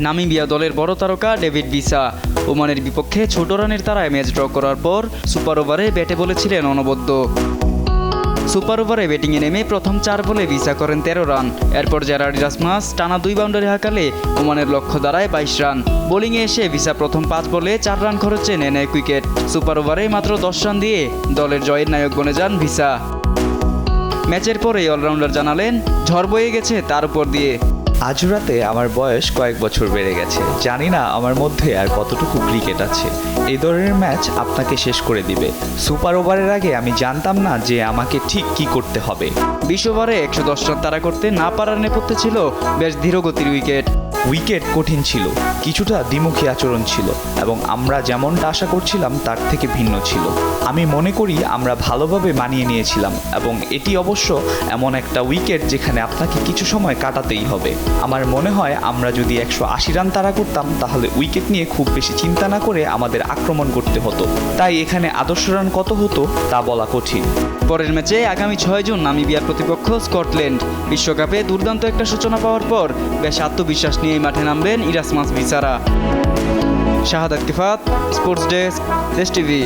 Namibia দলের বড় তারকা ডেভিড ভিসা ওমানের বিপক্ষে ছোট রানের তারায় ম্যাচ ড্র করার পর সুপার ওভারে ব্যাটে বলেছিলেন অনবদ্য। সুপার ওভারে ব্যাটিংয়ে নেমে প্রথম 4 বলে ভিসা করেন 13 রান। এরপর জেরার্ড ইরাসমাস টানা 2 বাউন্ডারি হাঁকালে ওমানের লক্ষ্য দাঁড়ায় 22 রান। বোলিংয়ে এসে ভিসা প্রথম 5 বলে 4 রান খরচে নেন 1 উইকেট। সুপার ওভারে মাত্র 10 রান দিয়ে দলের জয়ের নায়ক বনে যান ভিসা। ম্যাচের পরেই অলরাউন্ডার জানালেন, ঝড় বয়ে গেছে তার উপর দিয়ে। আজ রাতে আমার বয়স কয়েক বছর বেড়ে গেছে। জানি না আমার মধ্যে আর কতটুকু ক্রিকেট আছে। এই ধরনের ম্যাচ আপনাকে শেষ করে দিবে। সুপার ওভারের আগে আমি জানতাম না যে আমাকে ঠিক কি করতে হবে। 20 ওভারে 110 রান তাড়া করতে না পারার নেপথ্যে ছিল বেশ ধীরগতির উইকেট। উইকেট কঠিন ছিল, কিছুটা দ্বিমুখী আচরণ ছিল এবং আমরা যেমনটা আশা করছিলাম তার থেকে ভিন্ন ছিল। আমি মনে করি আমরা ভালোভাবে মানিয়ে নিয়েছিলাম এবং এটি অবশ্য এমন একটা উইকেট যেখানে আপনাকে কিছু সময় কাটাতেই হবে। আমার মনে হয় আমরা যদি 180 রান তাড়া করতাম তাহলে উইকেট নিয়ে খুব বেশি চিন্তা না করে আমাদের আক্রমণ করতে হতো। তাই এখানে আদর্শ রান কত হতো তা বলা কঠিন। পরের ম্যাচে আগামী 6 জুন নামিবিয়ার প্রতিপক্ষ স্কটল্যান্ড। বিশ্বকাপে দুর্দান্ত একটা সূচনা পাওয়ার পর বেশ আত্মবিশ্বাস নিয়েই মাঠে নামবেন ইরাসমাস ভিসারা। শাহাদাত কিফাত, স্পোর্টস ডেস্ক, দেশ টিভি।